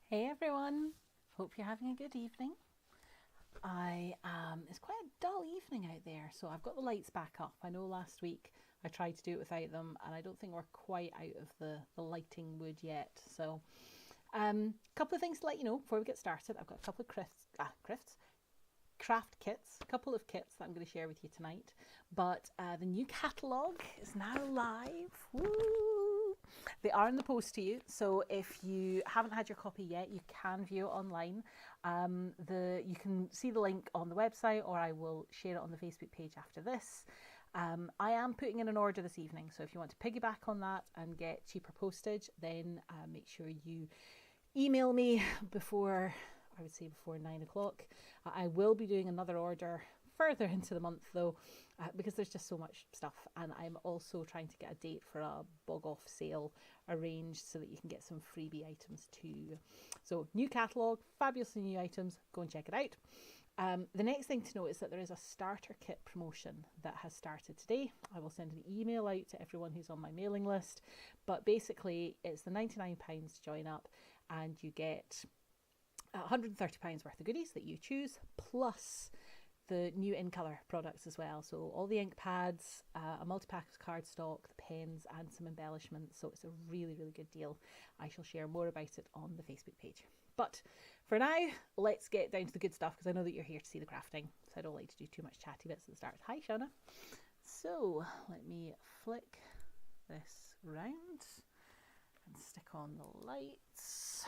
Hey everyone, hope you're having a good evening. It's quite a dull evening out there, so I've got the lights back up. I know last week I tried to do it without them, and I don't think we're quite out of the lighting mood yet. So, a couple of things to let you know before we get started. I've got a couple of craft kits, a couple of kits that I'm going to share with you tonight. But the new catalogue is now live. Woo! They are in the post to you, so if you haven't had your copy yet, you can view it online. You can see the link on the website, or I will share it on the Facebook page after this. I am putting in an order this evening, so if you want to piggyback on that and get cheaper postage, then make sure you email me before, I would say before 9 o'clock. I will be doing another order further into the month though, because there's just so much stuff, and I'm also trying to get a date for a bog off sale arranged so that you can get some freebie items too. So new catalogue, fabulously new items, go and check it out. The next thing to note is that there is a starter kit promotion that has started today. I will send an email out to everyone who's on my mailing list, but basically it's the £99 to join up, and you get £130 worth of goodies that you choose, plus the new in colour products as well. So all the ink pads, a multi-pack of cardstock, the pens, and some embellishments. So it's a really, really good deal. I shall share more about it on the Facebook page. But for now, let's get down to the good stuff, because I know that you're here to see the crafting, so I don't like to do too much chatty bits at the start. Hi, Shauna. So let me flick this round and stick on the lights.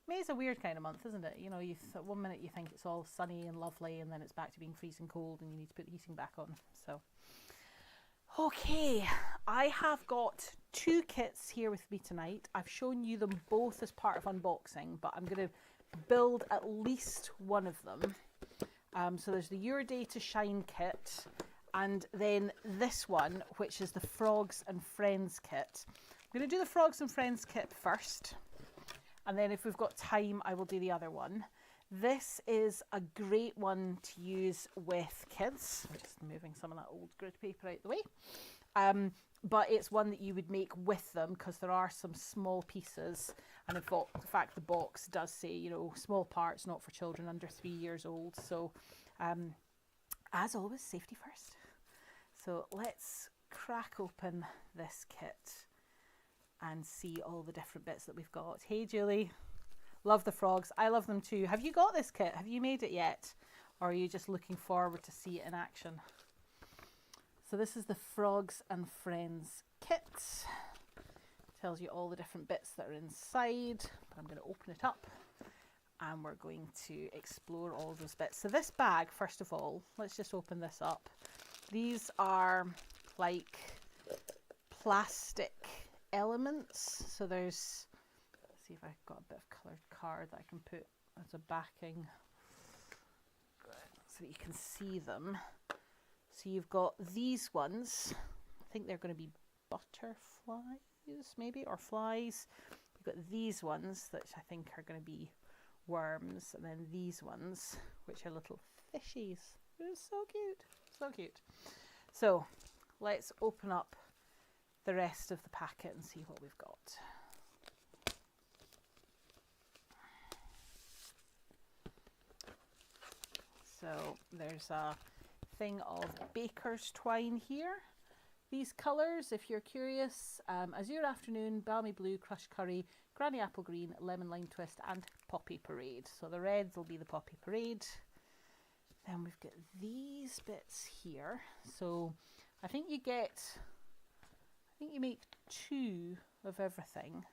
May is a weird kind of month, isn't it? You know, one minute you think it's all sunny and lovely, and then it's back to being freezing cold and you need to put the heating back on. So, okay, I have got two kits here with me tonight. I've shown you them both as part of unboxing, but I'm going to build at least one of them. So there's the Your Day to Shine kit, and then this one, which is the Frogs and Friends kit. I'm going to do the Frogs and Friends kit first, and then if we've got time, I will do the other one. This is a great one to use with kids. I'm just moving some of that old grid paper out the way. But it's one that you would make with them, because there are some small pieces. And in fact, the box does say, you know, small parts, not for children under 3 years old. So as always, safety first. So let's crack open this kit and see all the different bits that we've got. Hey, Julie. Love the frogs. I love them too. Have you got this kit? Have you made it yet? Or are you just looking forward to see it in action? So this is the Frogs and Friends kit. Tells you all the different bits that are inside. But I'm going to open it up and we're going to explore all those bits. So this bag, first of all, let's just open this up. These are like plastic elements. So there's, let's see if I've got a bit of coloured card that I can put as a backing so that you can see them. So you've got these ones. I think they're going to be butterflies maybe, or flies. You've got these ones that I think are going to be worms, and then these ones which are little fishies. It's so cute, so cute. So let's open up the rest of the packet and see what we've got. So there's a thing of baker's twine here. These colours, if you're curious, Azure Afternoon, Balmy Blue, Crushed Curry, Granny Apple Green, Lemon Lime Twist, and Poppy Parade. So the reds will be the Poppy Parade. Then we've got these bits here. So I think you make two of everything.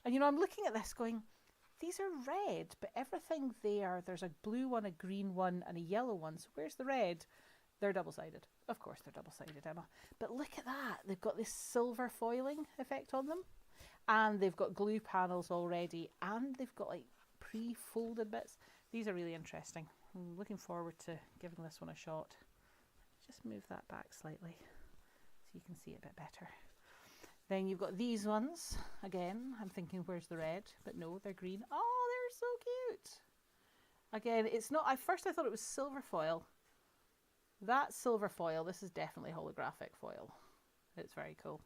And you know, I'm looking at this going, these are red, but everything there's a blue one, a green one, and a yellow one. So where's the red? They're double-sided. Of course they're double-sided, Emma. But look at that. They've got this silver foiling effect on them. And they've got glue panels already. And they've got like pre-folded bits. These are really interesting. I'm looking forward to giving this one a shot. Just move that back slightly so you can see it a bit better. Then you've got these ones. Again, I'm thinking, where's the red? But no, they're green. Oh, they're so cute. Again, it's not, at first I thought it was silver foil. That's silver foil. This is definitely holographic foil. It's very cool.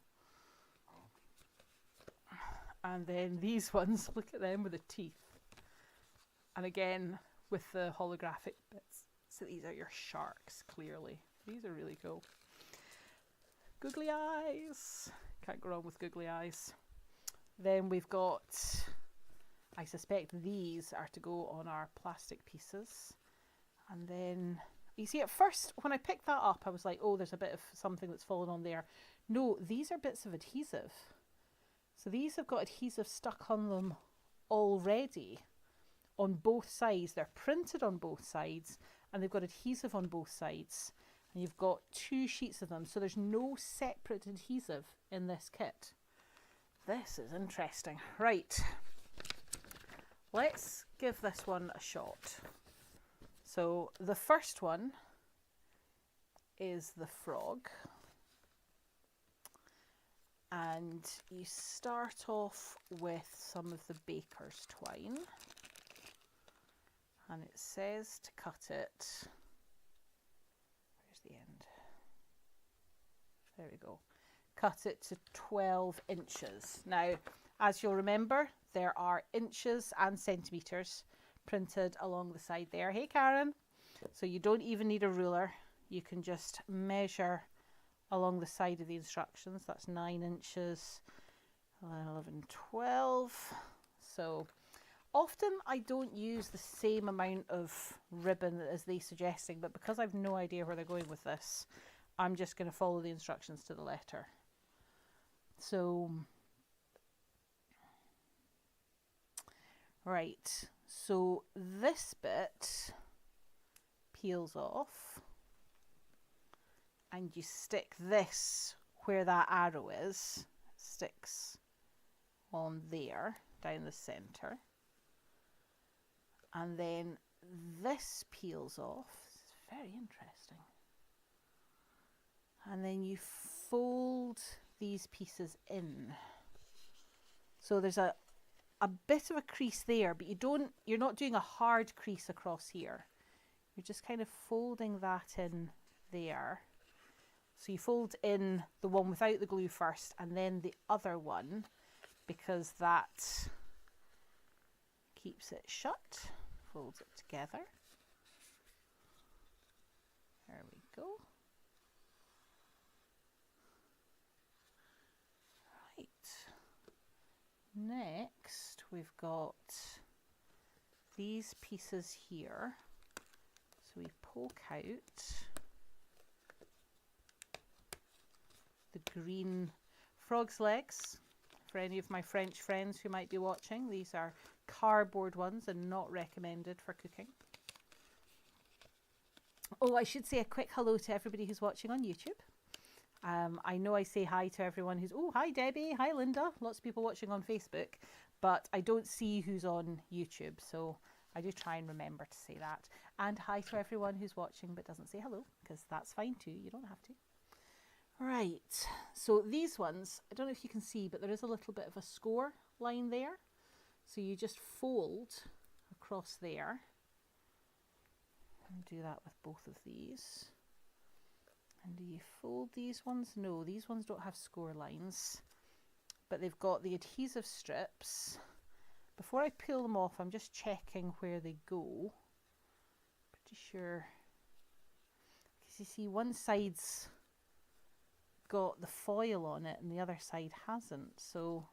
And then these ones, look at them with the teeth. And again, with the holographic bits. So these are your sharks, clearly. These are really cool. Googly eyes. Can't go wrong with googly eyes. Then we've got, I suspect these are to go on our plastic pieces. And then, you see, at first, when I picked that up, I was like, oh, there's a bit of something that's fallen on there. No, these are bits of adhesive. So these have got adhesive stuck on them already on both sides. They're printed on both sides and they've got adhesive on both sides. And you've got 2 sheets of them. So there's no separate adhesive in this kit. This is interesting. Right. Let's give this one a shot. So the first one is the frog. And you start off with some of the baker's twine. And it says to cut it, where's the end? There we go. Cut it to 12 inches. Now, as you'll remember, there are inches and centimetres printed along the side there. Hey, Karen. So you don't even need a ruler. You can just measure along the side of the instructions. That's 9 inches, 11, 12. So often I don't use the same amount of ribbon as they suggesting, but because I've no idea where they're going with this, I'm just going to follow the instructions to the letter. So, right, so this bit peels off and you stick this where that arrow is, it sticks on there, down the centre. And then this peels off. This is very interesting. And then you fold these pieces in. So there's a bit of a crease there, but you're not doing a hard crease across here. You're just kind of folding that in there. So you fold in the one without the glue first and then the other one, because that keeps it shut. Folds it together. There we go. Right. Next, we've got these pieces here. So we poke out the green frog's legs. For any of my French friends who might be watching, these are cardboard ones and not recommended for cooking. Oh, I should say a quick hello to everybody who's watching on YouTube. I know I say hi to everyone who's, oh, hi Debbie, hi Linda, lots of people watching on Facebook, but I don't see who's on YouTube, so I do try and remember to say that. And hi to everyone who's watching but doesn't say hello, because that's fine too, you don't have to. Right, so these ones, I don't know if you can see, but there is a little bit of a score line there. So you just fold across there and do that with both of these. And do you fold these ones? No, these ones don't have score lines, but they've got the adhesive strips. Before I peel them off, I'm just checking where they go. Pretty sure, because you see one side's got the foil on it and the other side hasn't, so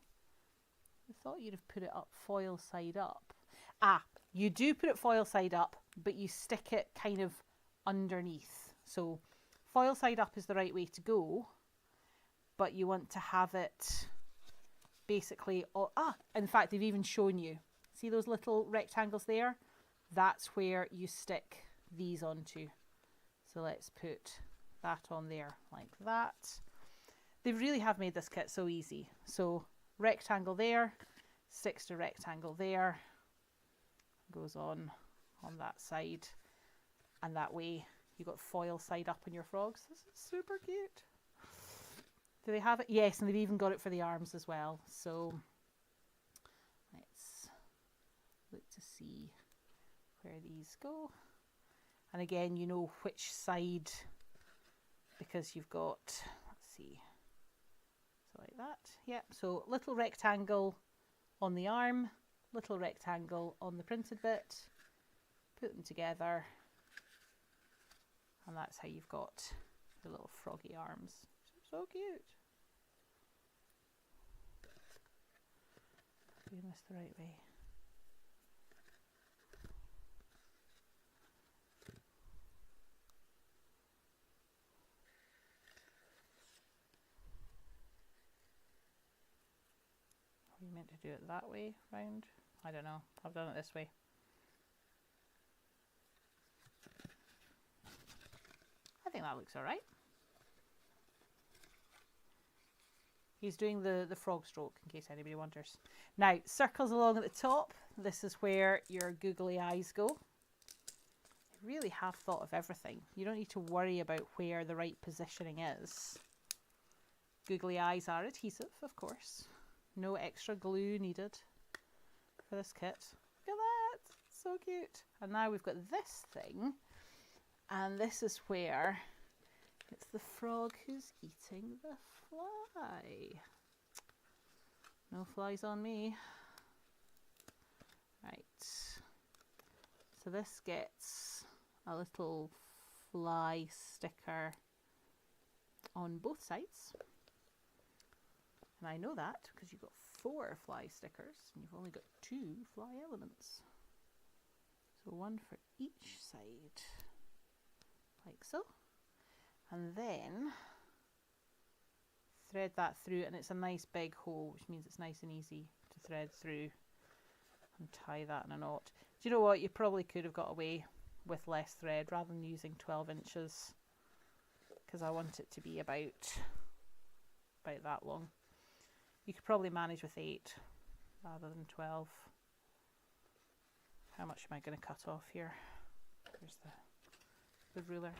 I thought you'd have put it up foil side up. Ah, you do put it foil side up, but you stick it kind of underneath. So foil side up is the right way to go, but you want to have it basically, in fact, they've even shown you. See those little rectangles there? That's where you stick these onto. So let's put that on there like that. They really have made this kit so easy. So rectangle there, sticks to rectangle there, goes on that side, and that way you got foil side up on your frogs. This is super cute. Do they have it? Yes, and they've even got it for the arms as well. So let's look to see where these go. And again, you know which side, because you've got, let's see, so like that. Yep, so little rectangle on the arm, little rectangle on the printed bit, put them together, and that's how you've got the little froggy arms. So cute. Doing this the right way. Are you meant to do it that way round? I don't know. I've done it this way. I think that looks all right. He's doing the frog stroke, in case anybody wonders. Now, circles along at the top. This is where your googly eyes go. I really have thought of everything. You don't need to worry about where the right positioning is. Googly eyes are adhesive, of course. No extra glue needed for this kit. Look at that, so cute. And now we've got this thing, and this is where it's the frog who's eating the fly. No flies on me. Right, so this gets a little fly sticker on both sides. And I know that because you've got 4 fly stickers and you've only got 2 fly elements. So one for each side, like so. And then thread that through, and it's a nice big hole, which means it's nice and easy to thread through, and tie that in a knot. Do you know what? You probably could have got away with less thread rather than using 12 inches, because I want it to be about that long. You could probably manage with 8 rather than 12. How much am I going to cut off here? Here's the ruler.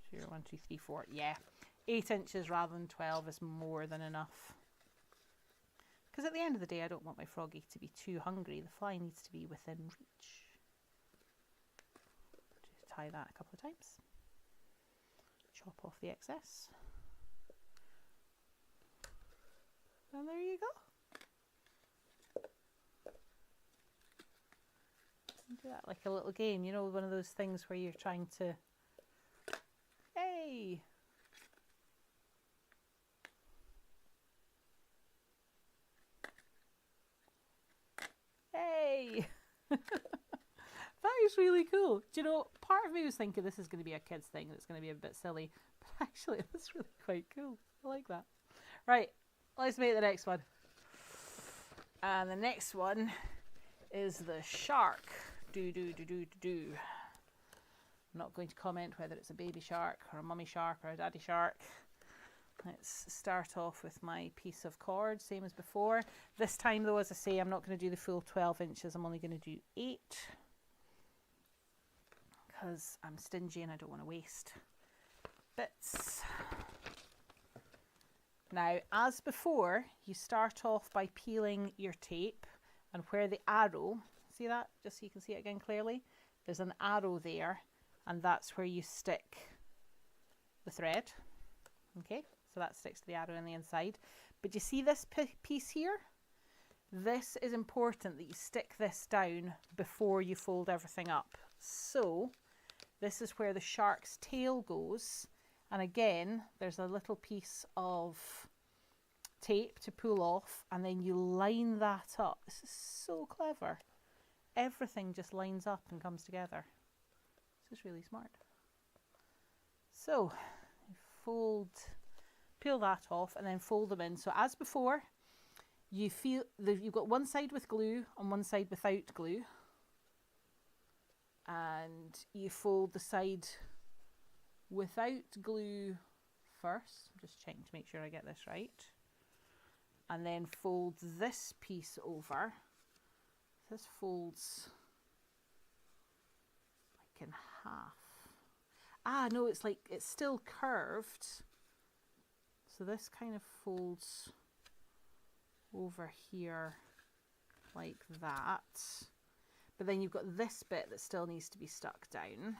So you're 1, 2, 3, 4. Yeah, 8 inches rather than 12 is more than enough. Because at the end of the day, I don't want my froggy to be too hungry. The fly needs to be within reach. Just tie that a couple of times. Chop off the excess. And there you go. Do that like a little game, you know, one of those things where you're trying to, hey! Hey! That is really cool. Do you know, part of me was thinking this is going to be a kid's thing, that's going to be a bit silly, but actually that's really quite cool. I like that. Right. Let's make the next one. And the next one is the shark. I'm not going to comment whether it's a baby shark or a mummy shark or a daddy shark. Let's start off with my piece of cord, same as before. This time though, as I say, I'm not going to do the full 12 inches. I'm only going to do 8 because I'm stingy and I don't want to waste bits. Now, as before, you start off by peeling your tape, and where the arrow, see that, just so you can see it again clearly, there's an arrow there, and that's where you stick the thread. Okay, so that sticks to the arrow on the inside. But you see this piece here? This is important that you stick this down before you fold everything up. So this is where the shark's tail goes. And again, there's a little piece of tape to pull off, and then you line that up. This is so clever. Everything just lines up and comes together. This is really smart. So, peel that off and then fold them in. So as before, you've got one side with glue and one side without glue. And you fold the side without glue first. I'm just checking to make sure I get this right. And then fold this piece over. This folds like in half. Ah, no, it's like, it's still curved. So this kind of folds over here like that. But then you've got this bit that still needs to be stuck down.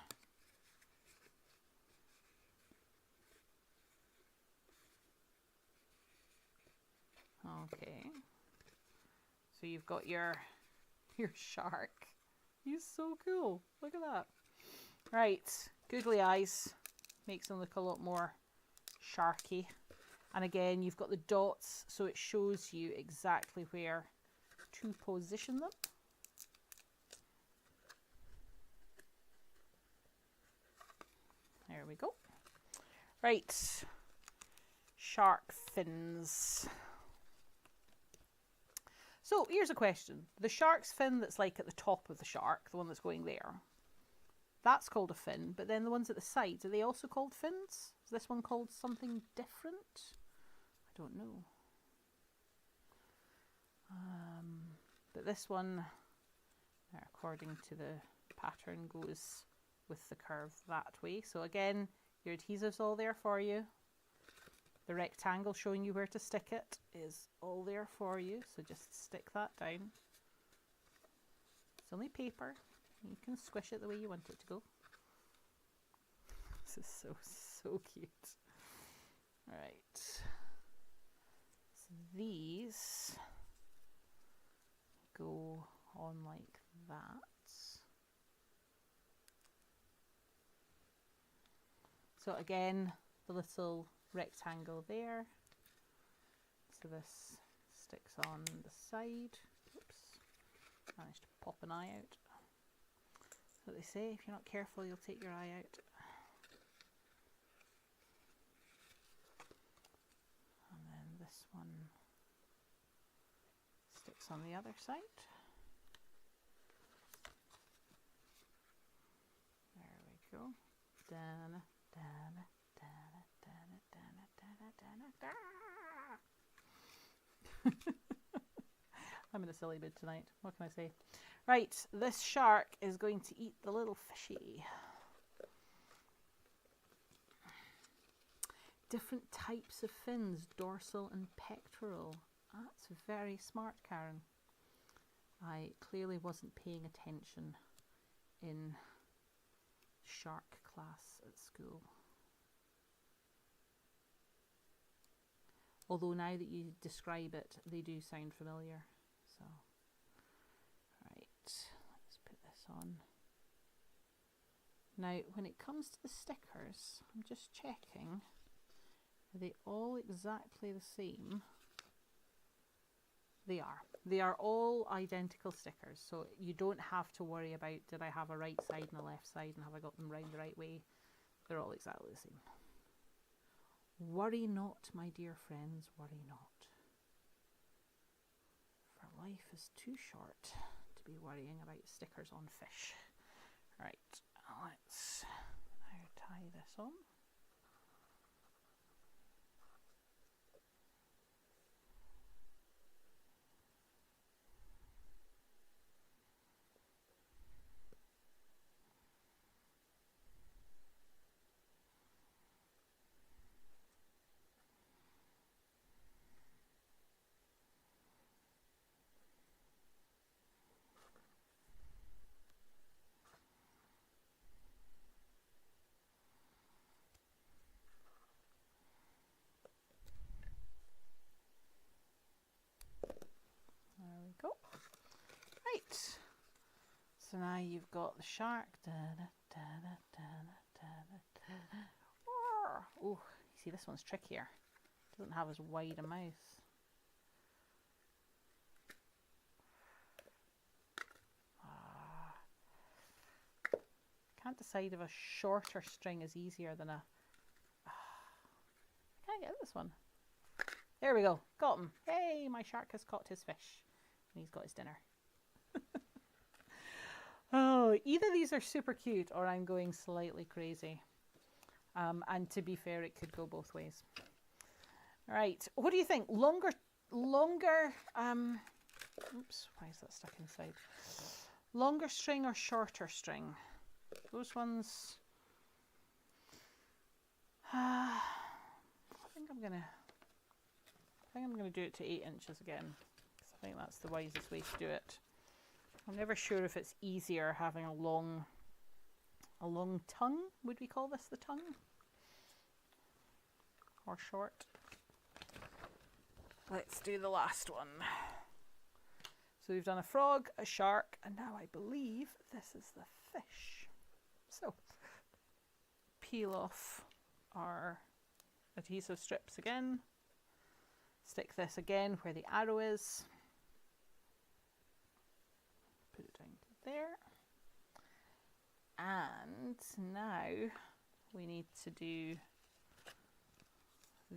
Oh, Okay. So you've got your shark. He's so cool. Look at that. Right, googly eyes. Makes them look a lot more sharky. And again, you've got the dots, so it shows you exactly where to position them. There we go. Right, shark fins. So here's a question. The shark's fin that's like at the top of the shark, the one that's going there, that's called a fin, but then the ones at the sides, are they also called fins? Is this one called something different? I don't know. But this one, according to the pattern, goes with the curve that way. So again, your adhesive's all there for you. The rectangle showing you where to stick it is all there for you. So just stick that down. It's only paper. You can squish it the way you want it to go. This is so cute. All right. So these go on like that. So again, the little rectangle there. So this sticks on the side. Oops, managed to pop an eye out. That's what they say, if you're not careful, you'll take your eye out. And then this one sticks on the other side. There we go. Dana, dana, dana, dana, dana, dana, dana, dana. I'm in a silly mood tonight. What can I say? Right, this shark is going to eat the little fishy. Different types of fins, dorsal and pectoral. That's very smart, Karen. I clearly wasn't paying attention in shark class at school. Although now that you describe it, they do sound familiar. So, right, let's put this on. Now, when it comes to the stickers, I'm just checking. Are they all exactly the same? They are. They are all identical stickers, so you don't have to worry about, did I have a right side and a left side and have I got them round the right way? They're all exactly the same. Worry not, my dear friends, worry not. For life is too short to be worrying about stickers on fish. Right, let's now tie this on. There we go. Right. So now you've got the shark. Oh, you see this one's trickier. Doesn't have as wide a mouth. Can't decide if a shorter string is easier than a... I can't get this one. There we go. Got him. Hey, my shark has caught his fish. And he's got his dinner. Oh, either these are super cute or I'm going slightly crazy. And to be fair, it could go both ways. All right. What do you think? Longer, oops, why is that stuck inside? Longer string or shorter string? Those ones, I think I'm gonna do it to 8 inches again, because I think that's the wisest way to do it. I'm never sure if it's easier having a long tongue. Would we call this the tongue? Or short? Let's do the last one. So we've done a frog, a shark, and now I believe this is the fish. So peel off our adhesive strips again. Stick this again where the arrow is. Put it down to there. And now we need to do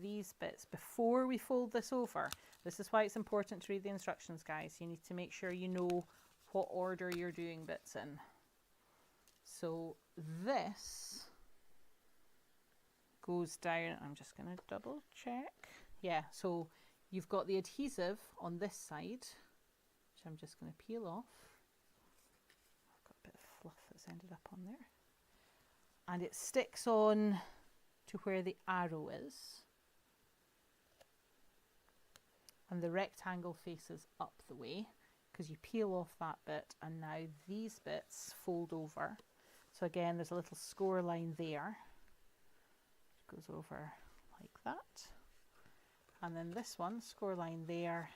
these bits before we fold this over. This is why it's important to read the instructions, guys. You need to make sure you know what order you're doing bits in. So this goes down, I'm just going to double check. Yeah, so you've got the adhesive on this side, which I'm just going to peel off. I've got a bit of fluff that's ended up on there. And it sticks on to where the arrow is. And the rectangle faces up the way because you peel off that bit, and now these bits fold over. So again, there's a little score line there. It goes over like that. And then this one, score line there.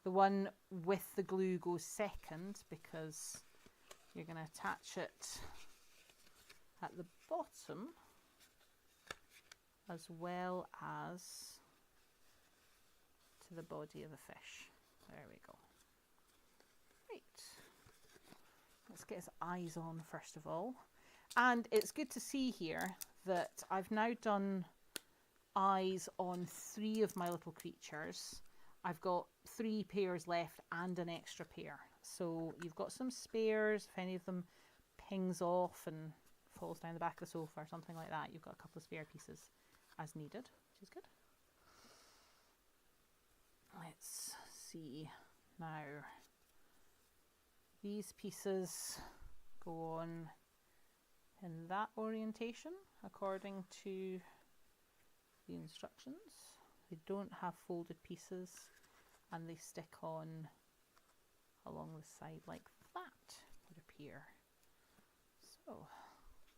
The one with the glue goes second because you're going to attach it at the bottom as well as to the body of the fish. There we go. Right. Let's get his eyes on first of all. And it's good to see here that I've now done eyes on 3 of my little creatures. I've got 3 pairs left and an extra pair. So you've got some spares. If any of them pings off and falls down the back of the sofa or something like that, you've got a couple of spare pieces as needed, which is good. Let's see now. These pieces go on in that orientation according to the instructions. They don't have folded pieces and they stick on along the side like that, would appear. So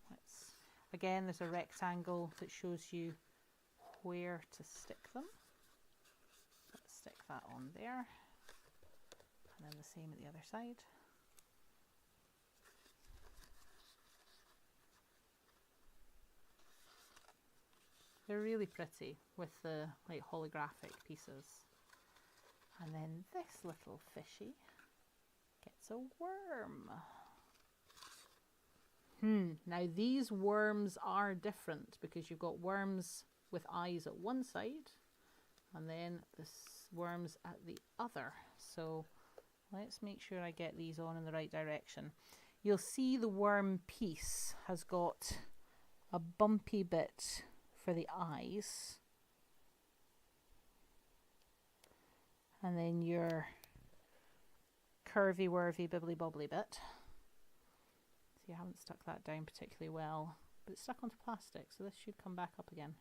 let's, again, there's a rectangle that shows you where to stick them. Let's stick that on there, and then the same at the other side. They're really pretty with the like holographic pieces. And then this little fishy gets a worm. Now these worms are different because you've got worms with eyes at one side and then this worms at the other. So let's make sure I get these on in the right direction. You'll see the worm piece has got a bumpy bit for the eyes. And then your curvy, worvy, bibbly bobbly bit. See, I haven't stuck that down particularly well, but it's stuck onto plastic, so this should come back up again.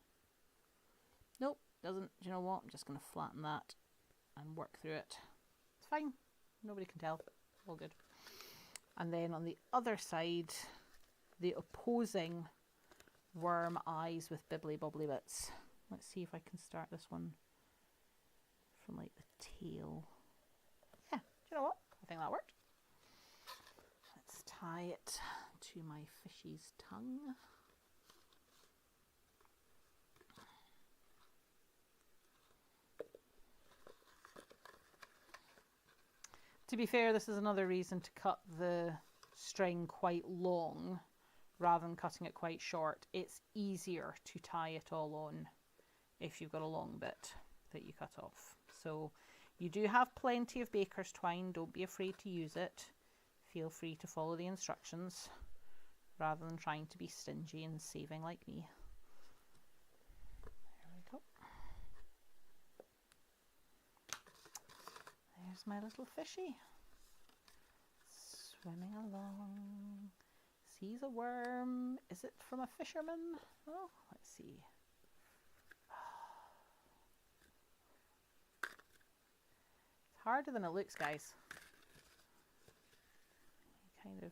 Nope, doesn't. Do you know what? I'm just going to flatten that and work through it. It's fine. Nobody can tell. All good. And then on the other side, the opposing worm eyes with bibbly bobbly bits. Let's see if I can start this one from like the tail. Yeah, do you know what? I think that worked. Let's tie it to my fishy's tongue. To be fair, this is another reason to cut the string quite long rather than cutting it quite short. It's easier to tie it all on if you've got a long bit that you cut off. So you do have plenty of baker's twine. Don't be afraid to use it. Feel free to follow the instructions rather than trying to be stingy and saving like me. There we go. There's my little fishy. Swimming along. Sees a worm. Is it from a fisherman? Oh, let's see. It's harder than it looks, guys. You kind of...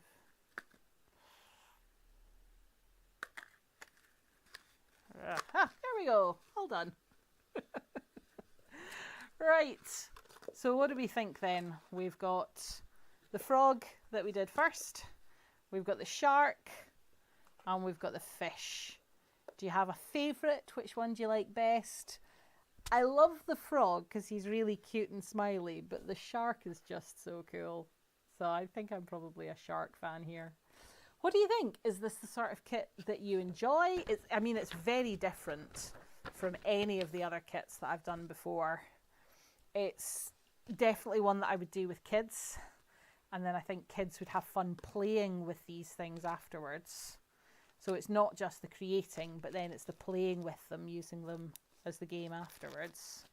there we go. All done. Right, so what do we think then? We've got the frog that we did first, we've got the shark, and we've got the fish. Do you have a favourite? Which one do you like best? I love the frog because he's really cute and smiley, but the shark is just so cool. So I think I'm probably a shark fan here. What do you think? Is this the sort of kit that you enjoy? I mean, it's very different from any of the other kits that I've done before. It's definitely one that I would do with kids. And then I think kids would have fun playing with these things afterwards. So it's not just the creating, but then it's the playing with them, using them as the game afterwards.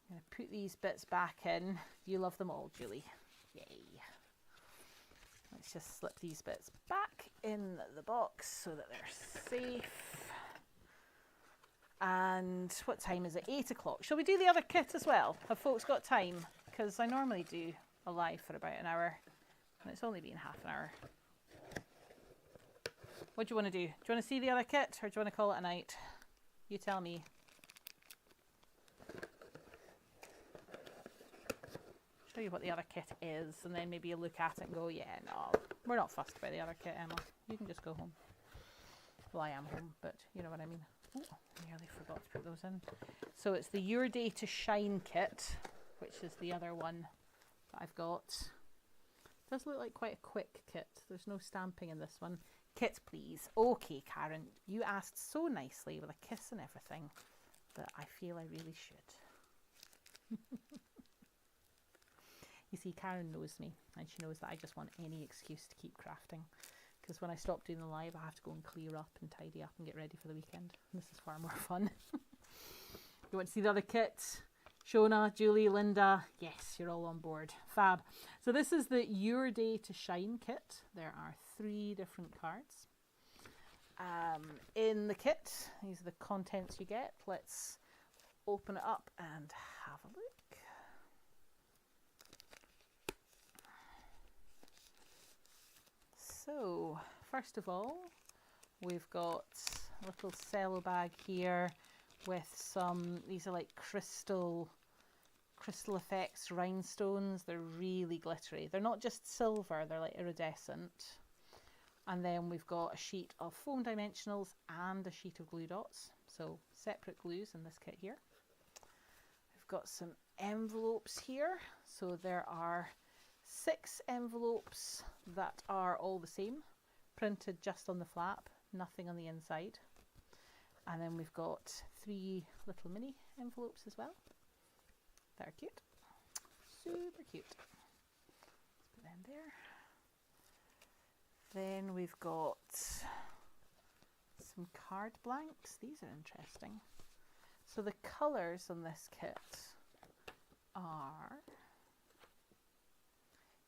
I'm going to put these bits back in. You love them all, Julie. Yay. Let's just slip these bits back in the box so that they're safe. And what time is it? 8 o'clock. Shall we do the other kit as well? Have folks got time? Because I normally do a live for about an hour, and it's only been half an hour. What do you want to do? Do you want to see the other kit, or do you want to call it a night? You tell me. Show you what the other kit is, and then maybe you look at it and go, yeah, no, we're not fussed by the other kit, Emma. You can just go home. Well, I am home, but you know what I mean. Oh, I nearly forgot to put those in. So it's the Your Day to Shine kit, which is the other one that I've got. It does look like quite a quick kit. There's no stamping in this one. Kit, please. Okay, Karen, you asked so nicely with a kiss and everything that I feel I really should. You see, Karen knows me, and she knows that I just want any excuse to keep crafting. Because when I stop doing the live, I have to go and clear up and tidy up and get ready for the weekend. This is far more fun. You want to see the other kit? Shona, Julie, Linda, yes, you're all on board. Fab. So this is the Your Day to Shine kit. There are 3 different cards. In the kit, these are the contents you get. Let's open it up and have a look. So, first of all, we've got a little cello bag here with some, these are like crystal effects rhinestones. They're really glittery. They're not just silver, they're like iridescent. And then we've got a sheet of foam dimensionals and a sheet of glue dots. So separate glues in this kit here. We've got some envelopes here. So there are 6 envelopes that are all the same, printed just on the flap, nothing on the inside. And then we've got 3 little mini envelopes as well. They're cute, super cute. Let's put them there. Then we've got some card blanks. These are interesting. So the colours on this kit are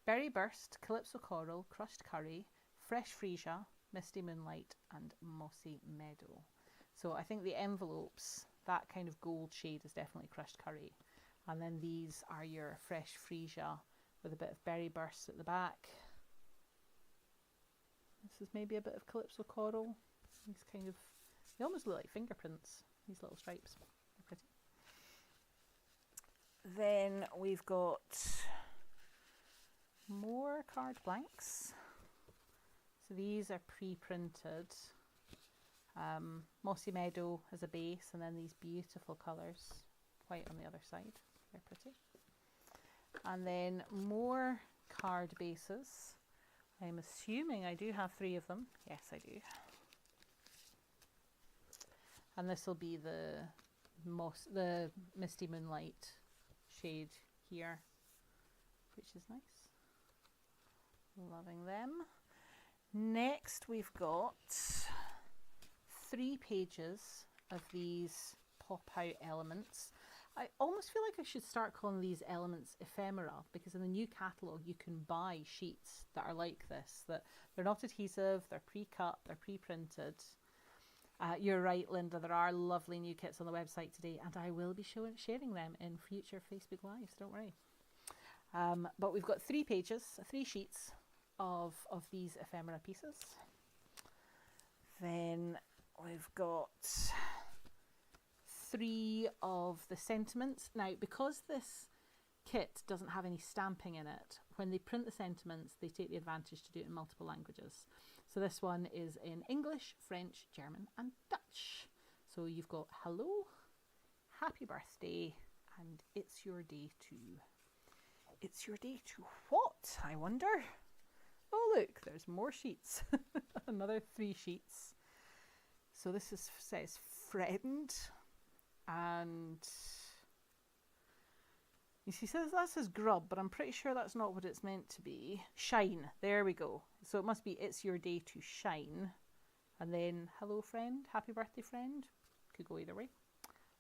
Berry Burst, Calypso Coral, Crushed Curry, Fresh Freesia, Misty Moonlight, and Mossy Meadow. So I think the envelopes, that kind of gold shade is definitely Crushed Curry. And then these are your Fresh Freesia with a bit of Berry Burst at the back. This is maybe a bit of Calypso Coral. These kind of, they almost look like fingerprints, these little stripes. They're pretty. Then we've got more card blanks. So these are pre-printed. Mossy Meadow as a base, and then these beautiful colours, white on the other side. They're pretty. And then more card bases. I'm assuming I do have 3 of them. Yes, I do. And this will be the Misty Moonlight shade here, which is nice. Loving them. Next, we've got 3 pages of these pop-out elements. I almost feel like I should start calling these elements ephemera, because in the new catalogue you can buy sheets that are like this, that they're not adhesive, they're pre-cut, they're pre-printed. You're right, Linda, there are lovely new kits on the website today, and I will be sharing them in future Facebook Lives, don't worry. But we've got 3 pages, 3 sheets of these ephemera pieces. Then we've got 3 of the sentiments. Now, because this kit doesn't have any stamping in it, when they print the sentiments, they take the advantage to do it in multiple languages. So this one is in English, French, German, and Dutch. So you've got hello, happy birthday, and it's your day to. It's your day to what, I wonder? Oh look, there's more sheets. Another 3 sheets. So this says friend, and you see, that says grub, but I'm pretty sure that's not what it's meant to be. Shine, there we go. So it must be it's your day to shine. And then hello friend, happy birthday friend. Could go either way.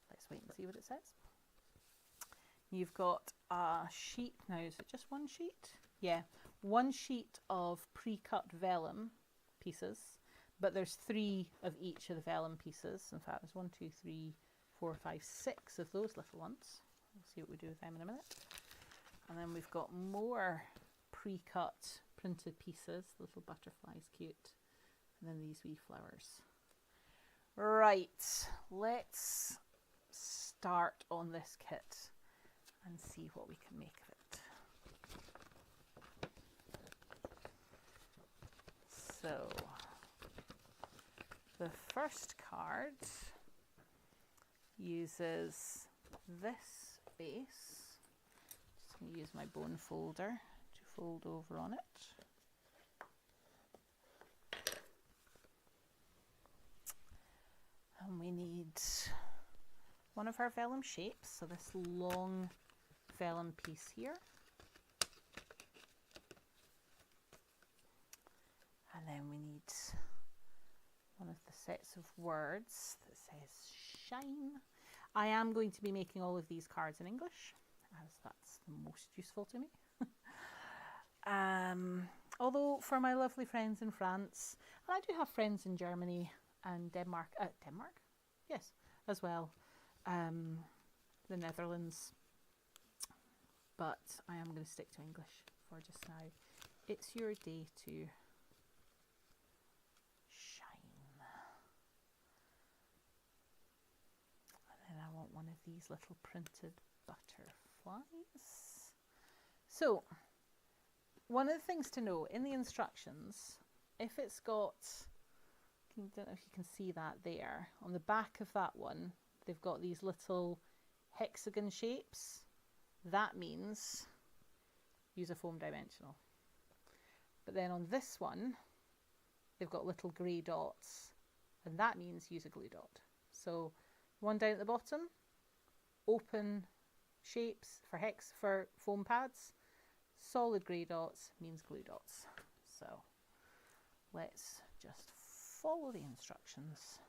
Let's wait and see what it says. You've got a sheet now. Is it just one sheet? Yeah, 1 sheet of pre-cut vellum pieces, but there's 3 of each of the vellum pieces. In fact, there's 1, 2, 3, 4, 5, 6 of those little ones. We'll see what we do with them in a minute. And then we've got more pre-cut printed pieces. The little butterflies, cute. And then these wee flowers. Right, let's start on this kit and see what we can make of it. So, the first card uses this base. Just going to use my bone folder to fold over on it. And we need one of our vellum shapes, so this long vellum piece here. And then we need one of the sets of words that says shine. I am going to be making all of these cards in English, as that's the most useful to me. Although for my lovely friends in France, and I do have friends in Germany and Denmark, yes, as well, the Netherlands, but I am going to stick to English for just now. It's your day to shine. And then I want one of these little printed butterflies. So, one of the things to know in the instructions, if it's got, I don't know if you can see that there, on the back of that one, they've got these little hexagon shapes. That means use a foam dimensional. But then on this one, they've got little grey dots, and that means use a glue dot. So one down at the bottom, open shapes for foam pads. Solid grey dots means glue dots. So let's just follow the instructions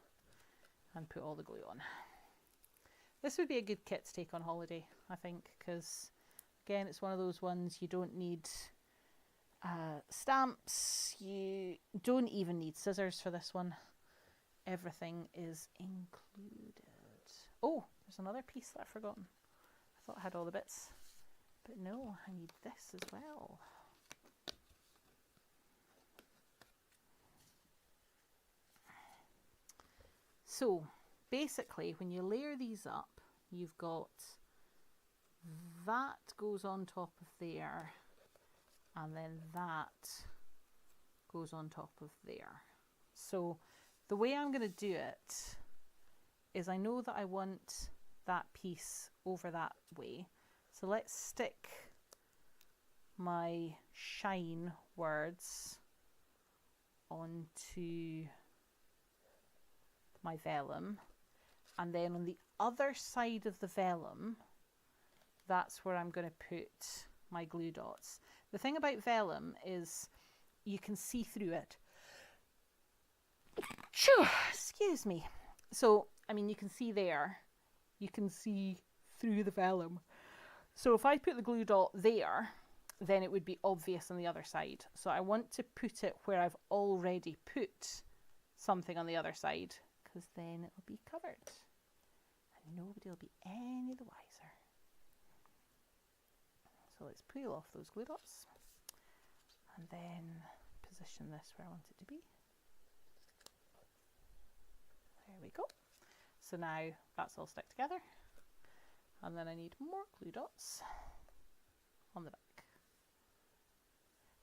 and put all the glue on. This would be a good kit to take on holiday, I think, because again, it's one of those ones you don't need stamps, you don't even need scissors for this one. Everything is included. Oh, there's another piece that I've forgotten. I thought I had all the bits, but no, I need this as well. So basically, when you layer these up, you've got that goes on top of there, and then that goes on top of there. So the way I'm going to do it is, I know that I want that piece over that way. So let's stick my shine words onto my vellum, and then on the other side of the vellum, that's where I'm going to put my glue dots. The thing about vellum is you can see through it. Excuse me. So, I mean, you can see there, you can see through the vellum. So if I put the glue dot there, then it would be obvious on the other side. So I want to put it where I've already put something on the other side, because then it'll be covered and nobody will be any the wiser. So let's peel off those glue dots and then position this where I want it to be. There we go. So now that's all stuck together. And then I need more glue dots on the back.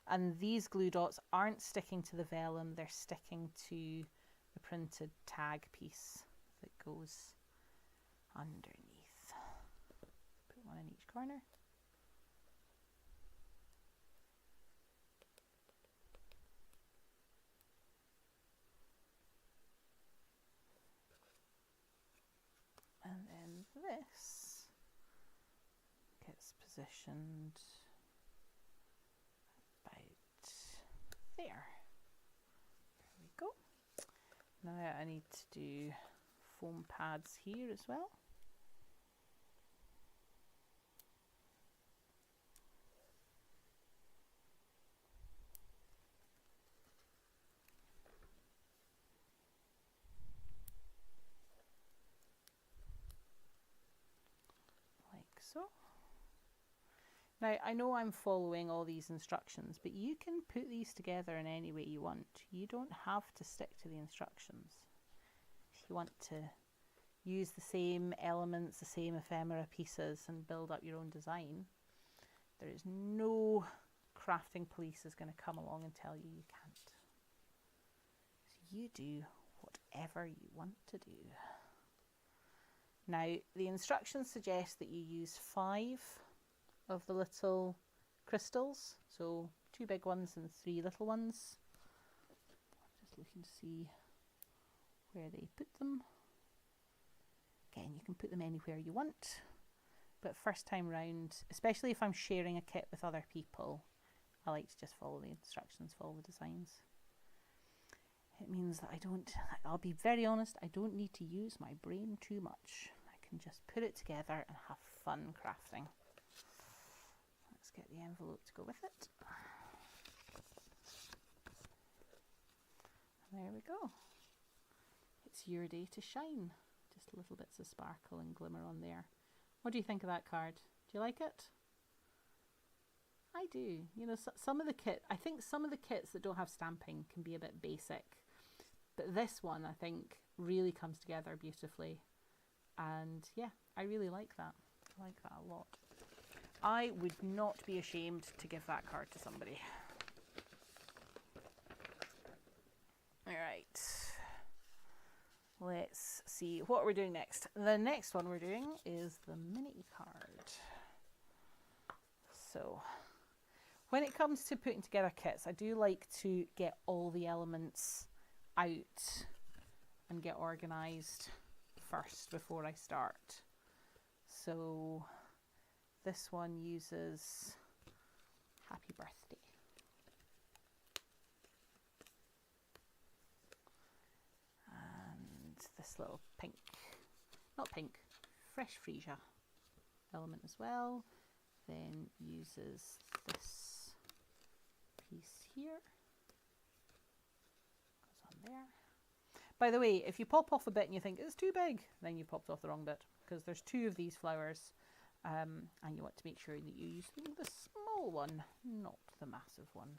And these glue dots aren't sticking to the vellum, they're sticking to the printed tag piece that goes underneath. Put one in each corner. And then this gets positioned about there. There we go. Now I need to do foam pads here as well. So. Now I know I'm following all these instructions, but you can put these together in any way you want. You don't have to stick to the instructions. If you want to use the same elements, the same ephemera pieces and build up your own design, there is no crafting police is going to come along and tell you you can't. So you do whatever you want to do. Now, the instructions suggest that you use 5 of the little crystals, so 2 big ones and 3 little ones. I'm just looking to see where they put them. Again, you can put them anywhere you want, but first time round, especially if I'm sharing a kit with other people, I like to just follow the instructions, follow the designs. It means that I'll be very honest, I don't need to use my brain too much. I can just put it together and have fun crafting. Let's get the envelope to go with it. And there we go. It's your day to shine. Just little bits of sparkle and glimmer on there. What do you think of that card? Do you like it? I do. You know, some of the kit, I think some of the kits that don't have stamping can be a bit basic. But this one, I think, really comes together beautifully. And yeah, I really like that. I like that a lot. I would not be ashamed to give that card to somebody. All right. Let's see what we're doing next. The next one we're doing is the mini card. So, when it comes to putting together kits, I do like to get all the elements out and get organized first before I start. So this one uses Happy Birthday. And this little pink, not pink, fresh freesia element as well. Then uses this piece here. There. By the way, if you pop off a bit and you think it's too big, then you popped off the wrong bit, because there's 2 of these flowers and you want to make sure that you use the small one, not the massive one.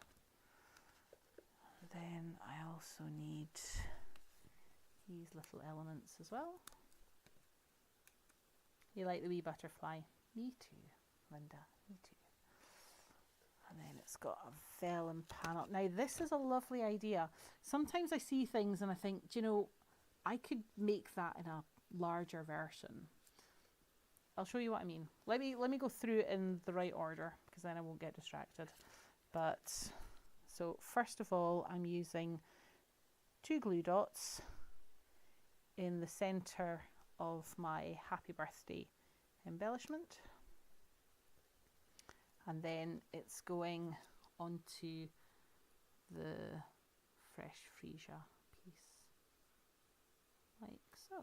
Then I also need these little elements as well. You like the wee butterfly? Me too, Linda, me too. And then it's got a vellum panel. Now this is a lovely idea. Sometimes I see things and I think, do you know, I could make that in a larger version. I'll show you what I mean. Let me go through it in the right order, because then I won't get distracted. But so first of all, I'm using 2 glue dots in the center of my Happy Birthday embellishment. And then it's going onto the fresh freesia piece, like so.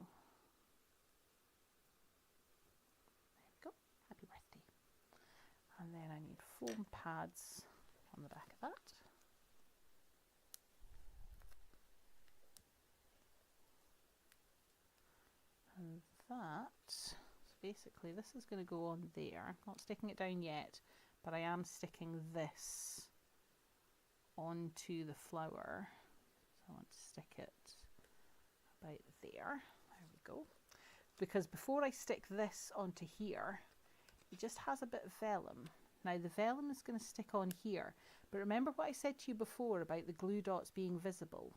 There we go, Happy Birthday. And then I need foam pads on the back of that. And that, so basically this is going to go on there. I'm not sticking it down yet, but I am sticking this onto the flower. So I want to stick it about there. There we go. because before I stick this onto here, it just has a bit of vellum. Now the vellum is going to stick on here, but remember what I said to you before about the glue dots being visible.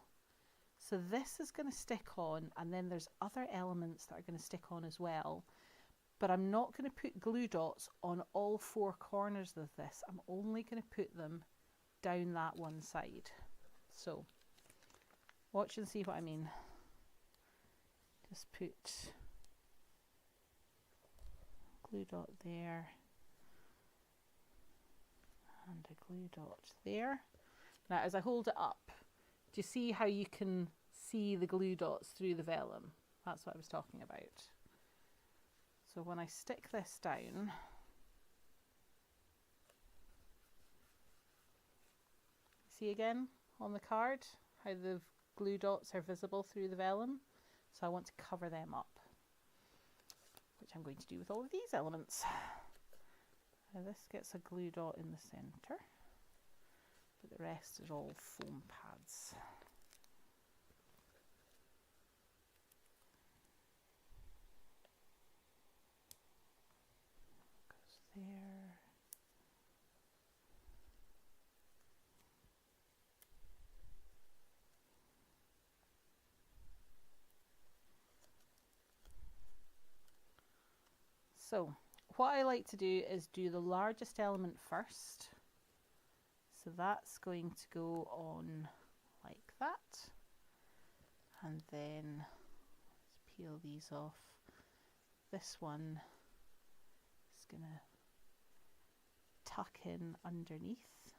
So this is going to stick on, and then there's other elements that are going to stick on as well. But I'm not going to put glue dots on all four corners of this. I'm only going to put them down that one side. So watch and see what I mean. Just put glue dot there and a glue dot there. Now as I hold it up, do you see how you can see the glue dots through the vellum? That's what I was talking about. So when I stick this down, see again on the card how the glue dots are visible through the vellum? So I want to cover them up, which I'm going to do with all of these elements. Now this gets a glue dot in the centre, but the rest is all foam pads. Goes there. So what I like to do is do the largest element first. So that's going to go on like that. And then let's peel these off. This one is going to tuck in underneath,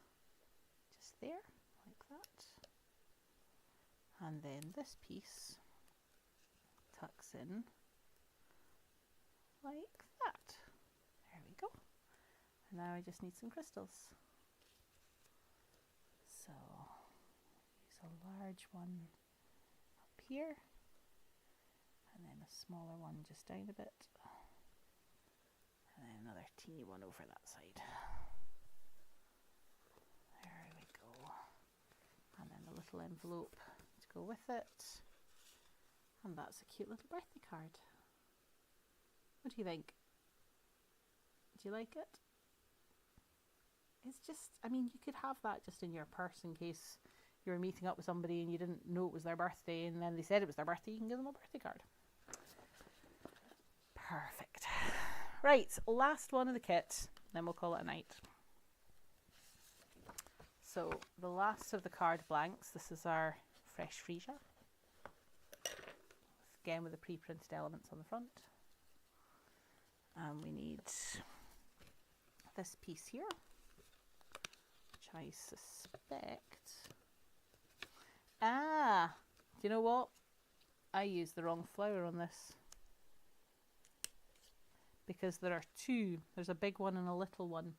just there, like that. And then this piece tucks in like that. There we go. And now I just need some crystals. So use a large one up here, and then a smaller one just down a bit, and then another teeny one over that side. There we go. And then a little envelope to go with it. And that's a cute little birthday card. What do you think? Do you like it? It's just, I mean, you could have that just in your purse in case you were meeting up with somebody and you didn't know it was their birthday, and then they said it was their birthday. You can give them a birthday card. Perfect. Right, last one of the kit, then we'll call it a night. So the last of the card blanks, this is our fresh freesia. Again with the pre-printed elements on the front. And we need this piece here, which I suspect, do you know what? I used the wrong flower on this, because there are two. There's a big one and a little one,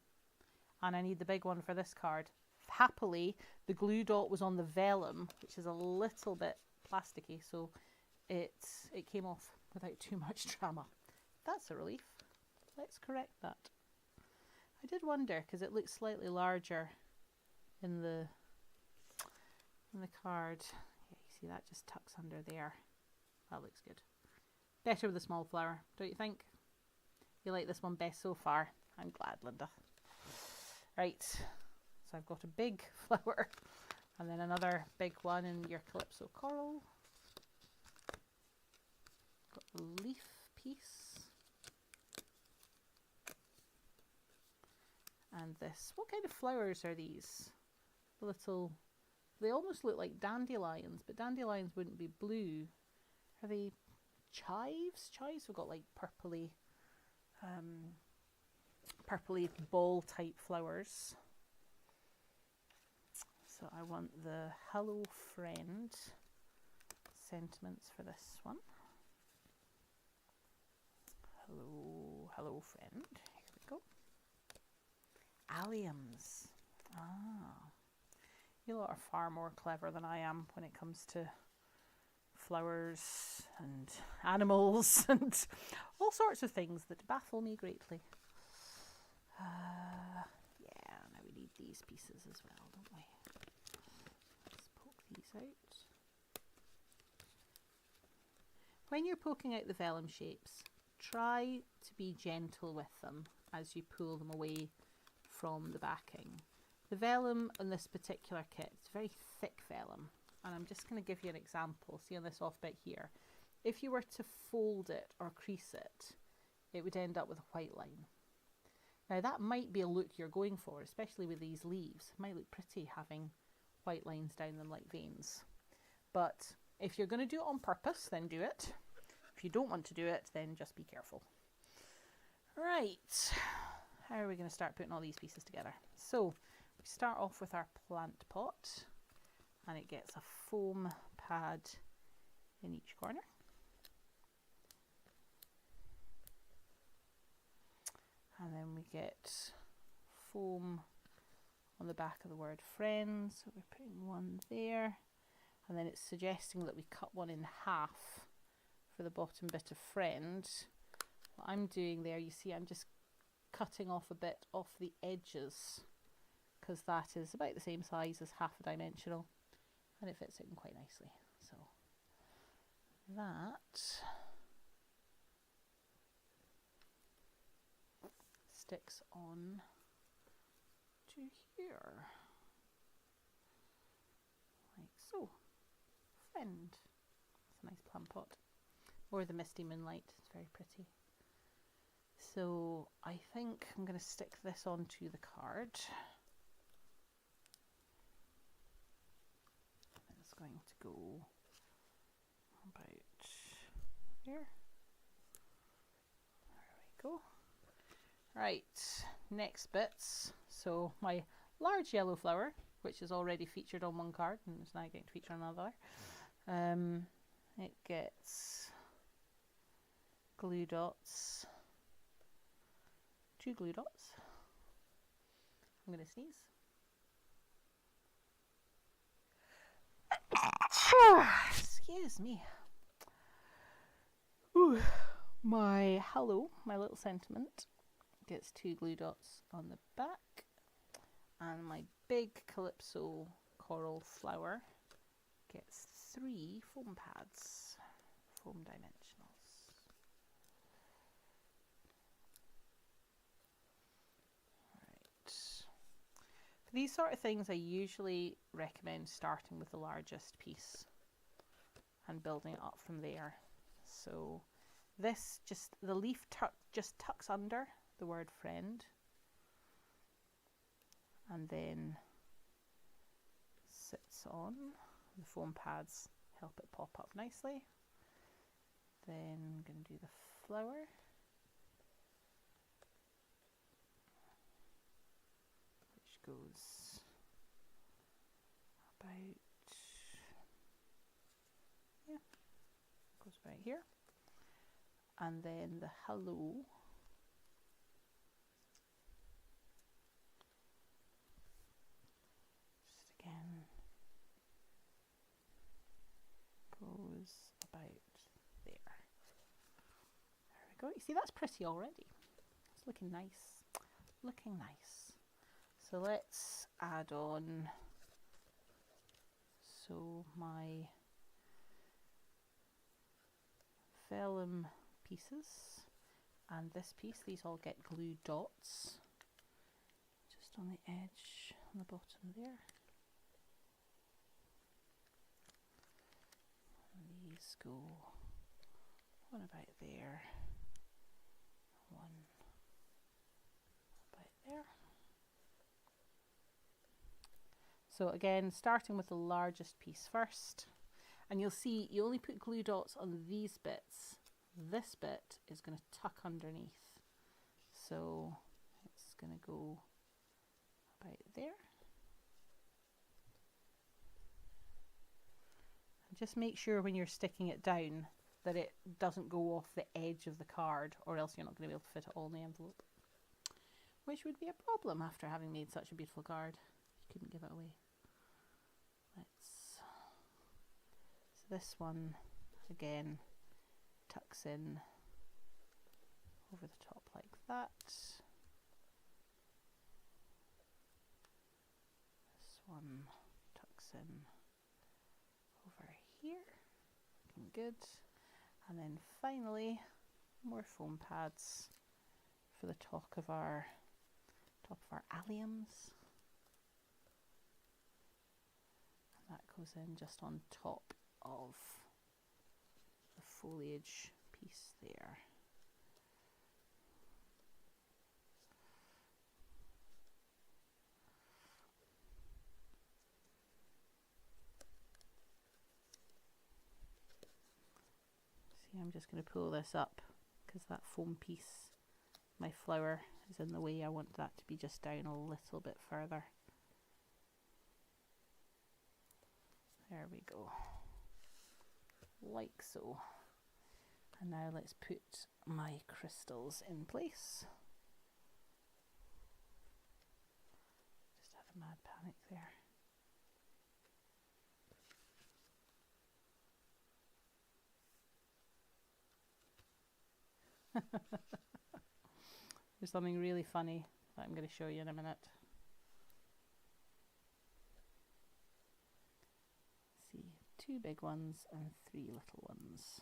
and I need the big one for this card. Happily, the glue dot was on the vellum, which is a little bit plasticky, so it came off without too much drama. That's a relief. Let's correct that. I did wonder, because it looks slightly larger in the card. Yeah, you see that just tucks under there. That looks good. Better with a small flower, don't you think? You like this one best so far? I'm glad, Linda. Right, so I've got a big flower and then another big one in your Calypso Coral. Got the leaf piece. And this, what kind of flowers are these? Little, they almost look like dandelions, but dandelions wouldn't be blue. Are they chives? Chives have got like purpley, purpley ball type flowers. So I want the hello friend sentiments for this one. Hello, hello friend. Here we go. Alliums. You lot are far more clever than I am when it comes to flowers and animals and all sorts of things that baffle me greatly. Yeah, now we need these pieces as well, don't we? Let's poke these out. When you're poking out the vellum shapes, try to be gentle with them as you pull them away from the backing. The vellum on this particular kit is very thick vellum, and I'm just going to give you an example. See on this off bit here, if you were to fold it or crease it, it would end up with a white line. Now that might be a look you're going for, especially with these leaves. It might look pretty having white lines down them like veins. But if you're going to do it on purpose, then do it. If you don't want to do it, then just be careful. Right, how are we going to start putting all these pieces together? So we start off with our plant pot, and it gets a foam pad in each corner. And then we get foam on the back of the word friend, so we're putting one there, and then it's suggesting that we cut one in half for the bottom bit of friend. What I'm doing there, you see, I'm just cutting off a bit off the edges, because that is about the same size as half a dimensional, and it fits in quite nicely. So that sticks on to here, like so. Friend. It's a nice plant pot. Or the misty moonlight. It's very pretty. So I think I'm going to stick this onto the card. It's going to go about here. There we go. Right, next bits. So my large yellow flower, which is already featured on one card and is now going to feature on another. It gets glue dots, 2 glue dots. I'm going to sneeze. Excuse me. Ooh, my hello, my little sentiment, gets 2 glue dots on the back, and my big calypso coral flower gets 3 foam pads, foam dimensionals. Right. For these sort of things, I usually recommend starting with the largest piece and building it up from there. So this the leaf just tucks under the word friend, and then sits on. The foam pads help it pop up nicely. Then I'm going to do the flower. Which goes about, yeah, goes right here. And then the hello just again goes about there. There we go. You see, that's pretty already. It's looking nice. Looking nice. So let's add on. So my vellum pieces and this piece, these all get glue dots just on the edge on the bottom there. And these go one about there, one about there. So again, starting with the largest piece first, and you'll see you only put glue dots on these bits. This bit is going to tuck underneath, so it's going to go about there. And just make sure when you're sticking it down that it doesn't go off the edge of the card, or else you're not going to be able to fit it all in the envelope, which would be a problem after having made such a beautiful card. You couldn't give it away. So this one again tucks in over the top like that. This one tucks in over here, looking good. And then finally, more foam pads for the top of our alliums. And that goes in just on top of the foliage piece there. See, I'm just going to pull this up because that foam piece, my flower, is in the way. I want that to be just down a little bit further. There we go. Like so. And now let's put my crystals in place. Just had a mad panic there. There's something really funny that I'm going to show you in a minute. See, 2 big ones and 3 little ones.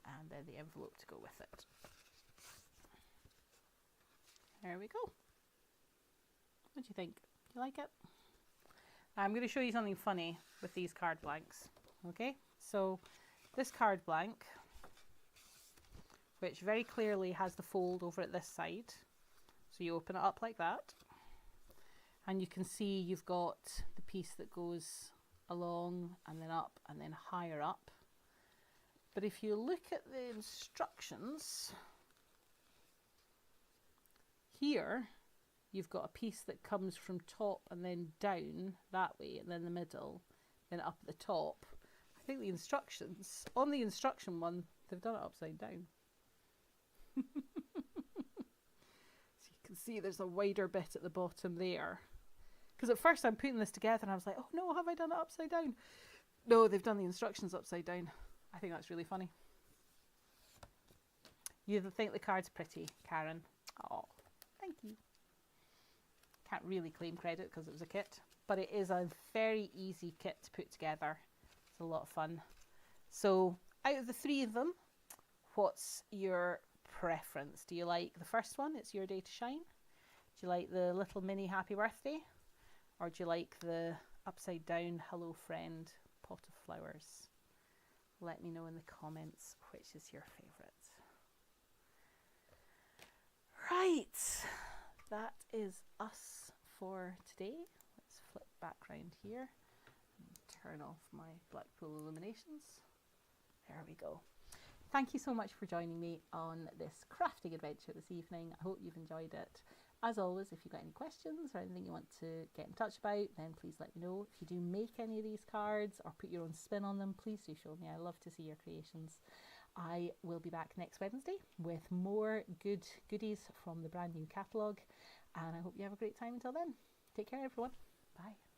And then the envelope to go with it. There we go. What do you think? Do you like it? I'm going to show you something funny with these card blanks. Okay, so this card blank, which very clearly has the fold over at this side. So you open it up like that, and you can see you've got the piece that goes along and then up and then higher up. But if you look at the instructions, here you've got a piece that comes from top and then down that way, and then the middle, then up at the top. I think the instructions, on the instruction one, they've done it upside down. So you can see there's a wider bit at the bottom there. Because at first I'm putting this together and I was like, oh no, have I done it upside down? No, they've done the instructions upside down. I think that's really funny. You think the card's pretty, Karen? Oh, thank you. Can't really claim credit because it was a kit, but it is a very easy kit to put together. It's a lot of fun. So out of the 3 of them, what's your preference? Do you like the first one, It's Your Day to Shine? Do you like the little mini happy birthday? Or do you like the upside down hello friend pot of flowers? Let me know in the comments which is your favourite. Right, that is us for today. Let's flip back round here and turn off my Blackpool illuminations. There we go. Thank you so much for joining me on this crafting adventure this evening. I hope you've enjoyed it. As always, if you've got any questions or anything you want to get in touch about, then please let me know. If you do make any of these cards or put your own spin on them, please do show me. I love to see your creations. I will be back next Wednesday with more goodies from the brand new catalogue, and I hope you have a great time until then. Take care, everyone. Bye.